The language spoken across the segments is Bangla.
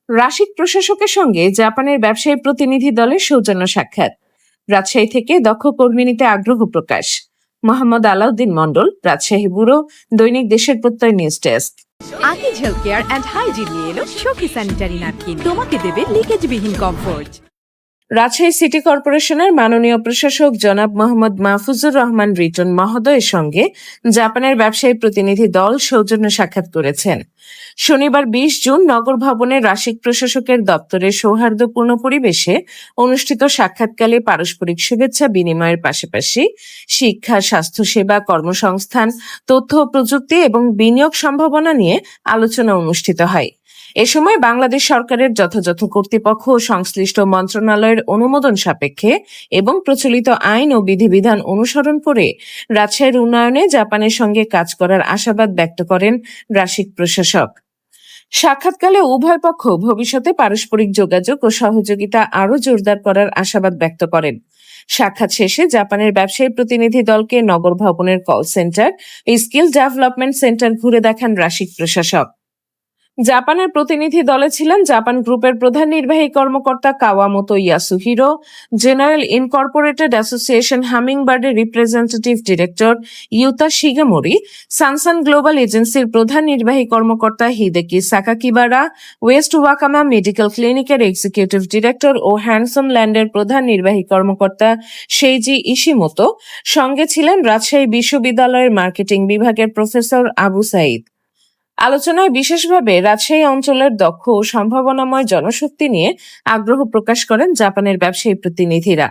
রাশিদ প্রশাসকের সঙ্গে জাপানের ব্যবসায়ী প্রতিনিধি দলের সৌজন্য সাক্ষাৎ। রাজশাহী থেকে দক্ষ কর্মী নিতে আগ্রহ প্রকাশ। মোহাম্মদ আলাউদ্দিন মন্ডল, রাজশাহী ব্যুরো, দৈনিক দেশের প্রত্যয় news desk. Akij health care and hygiene নিয়ে এলো সখী স্যানিটারি ন্যাপকিন, তোমাকে দেবে লিকেজবিহীন কমফোর্ট। রাজশাহী সিটি কর্পোরেশনের মাননীয় প্রশাসক জনাব মোহাম্মদ মাহফুজুর রহমান রিটন মহোদয়ের সঙ্গে জাপানের ব্যবসায়ী প্রতিনিধি দল সৌজন্য সাক্ষাৎ করেছেন। শনিবার 20 জুন নগর ভবনের রাশিদ প্রশাসকের দপ্তরে সৌহার্দ্যপূর্ণ পরিবেশে অনুষ্ঠিত সাক্ষাৎকালে পারস্পরিক শুভেচ্ছা বিনিময়ের পাশাপাশি শিক্ষা, স্বাস্থ্যসেবা, কর্মসংস্থান, তথ্য ও প্রযুক্তি এবং বিনিয়োগ সম্ভাবনা নিয়ে আলোচনা অনুষ্ঠিত হয়। এ সময় বাংলাদেশ সরকারের যথাযথ কর্তৃপক্ষ ও সংশ্লিষ্ট মন্ত্রণালয়ের অনুমোদন সাপেক্ষে এবং প্রচলিত আইন ও বিধিবিধান অনুসরণ করে রাজশাহীর উন্নয়নে জাপানের সঙ্গে কাজ করার আশাবাদ ব্যক্ত করেন রাশিদ প্রশাসক। সাক্ষাৎকালে উভয় পক্ষ ভবিষ্যতে পারস্পরিক যোগাযোগ ও সহযোগিতা আরও জোরদার করার আশাবাদ ব্যক্ত করেন। সাক্ষাৎ শেষে জাপানের ব্যবসায়ী প্রতিনিধি দলকে নগর ভবনের কল সেন্টার ও স্কিল ডেভেলপমেন্ট সেন্টার ঘুরে দেখান রাশিদ প্রশাসক। জাপানের প্রতিনিধি দলে ছিলেন জাপান গ্রুপের প্রধান নির্বাহী কর্মকর্তা Kawamoto Yasuhiro, general incorporated association হামিংবার্ডের representative director Yuta Shigamori, Sansan global এজেন্সির প্রধান নির্বাহী কর্মকর্তা Hideki Sakakibara, West Wakama medical ক্লিনিকের এক্সিকিউটিভ ডিরেক্টর ও হ্যান্ডসম ল্যান্ডের প্রধান নির্বাহী কর্মকর্তা সেইজি ইশিমোতো। সঙ্গে ছিলেন রাজশাহী বিশ্ববিদ্যালয়ের মার্কেটিং বিভাগের প্রফেসর আবু সাইদ। আলোচনায় বিশেষভাবে রাজশাহী অঞ্চলের দক্ষ ও সম্ভাবনাময় জনশক্তি নিয়ে আগ্রহ প্রকাশ করেন জাপানের ব্যবসায়ী প্রতিনিধিরা।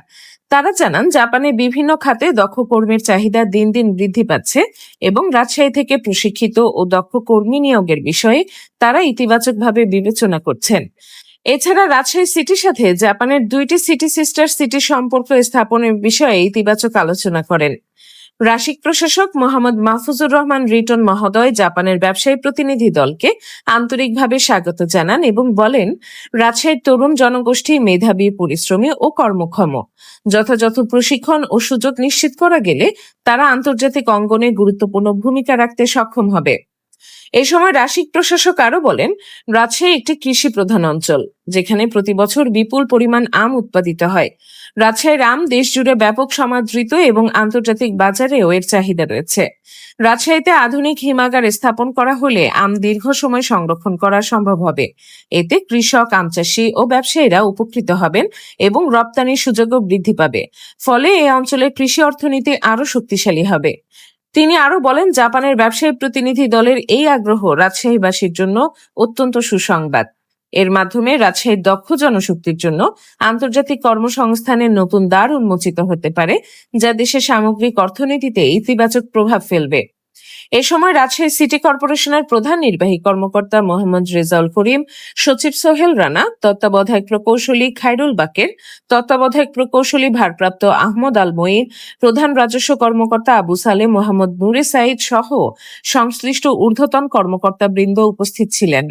তারা জানান, জাপানে বিভিন্ন খাতে দক্ষ কর্মীর চাহিদা দিন দিন বৃদ্ধি পাচ্ছে এবং রাজশাহী থেকে প্রশিক্ষিত ও দক্ষ কর্মী নিয়োগের বিষয়ে তারা ইতিবাচকভাবে বিবেচনা করছেন। এছাড়া রাজশাহী সিটির সাথে জাপানের 2টি সিটি সিস্টার সিটি সম্পর্ক স্থাপনের বিষয়ে ইতিবাচক আলোচনা করেন। রাশিদ প্রশাসক মোহাম্মদ মাহফুজুর রহমান রিটন মহোদয় জাপানের ব্যবসায়ী প্রতিনিধি দলকে আন্তরিকভাবে স্বাগত জানান এবং বলেন, রাজশাহীর তরুণ জনগোষ্ঠী মেধাবী, পরিশ্রমী ও কর্মক্ষম। যথাযথ প্রশিক্ষণ ও সুযোগ নিশ্চিত করা গেলে তারা আন্তর্জাতিক অঙ্গনে গুরুত্বপূর্ণ ভূমিকা রাখতে সক্ষম হবে। এ সময় রাশিদ প্রশাসক আরো বলেন, রাজশাহী একটি কৃষি প্রধান অঞ্চল, যেখানে প্রতি বছর বিপুল পরিমাণ আম উৎপাদিত হয়। রাজশাহীর আম দেশ জুড়ে ব্যাপক সমাদৃত এবং আন্তর্জাতিক বাজারেও এর চাহিদা রয়েছে। রাজশাহীতে আধুনিক হিমাগার স্থাপন করা হলে আম দীর্ঘ সময় সংরক্ষণ করা সম্ভব হবে। এতে কৃষক, আম চাষী ও ব্যবসায়ীরা উপকৃত হবেন এবং রপ্তানির সুযোগও বৃদ্ধি পাবে। ফলে এই অঞ্চলের কৃষি অর্থনীতি আরো শক্তিশালী হবে। তিনি আরো বলেন, জাপানের ব্যবসায়ী প্রতিনিধি দলের এই আগ্রহ রাজশাহীবাসীর জন্য অত্যন্ত সুসংবাদ। এর মাধ্যমে রাজশাহীর দক্ষ জনশক্তির জন্য আন্তর্জাতিক কর্মসংস্থানের নতুন দ্বার উন্মোচিত হতে পারে, যা দেশের সামগ্রিক অর্থনীতিতে ইতিবাচক প্রভাব ফেলবে। এ সময় রাজশাহী সিটি কর্পোরেশনের প্রধান নির্বাহী কর্মকর্তা মোহাম্মদ রেজাউল করিম, সচিব সোহেল রানা, তত্ত্বাবধায়ক প্রকৌশলী খায়রুল বাকের, তত্ত্বাবধায়ক প্রকৌশলী ভারপ্রাপ্ত আহমদ আল মঈন, প্রধান রাজস্ব কর্মকর্তা আবু সালেম, মোহাম্মদ নুরে সাইদ সহ সংশ্লিষ্ট ঊর্ধ্বতন কর্মকর্তা বৃন্দ উপস্থিত ছিলেন।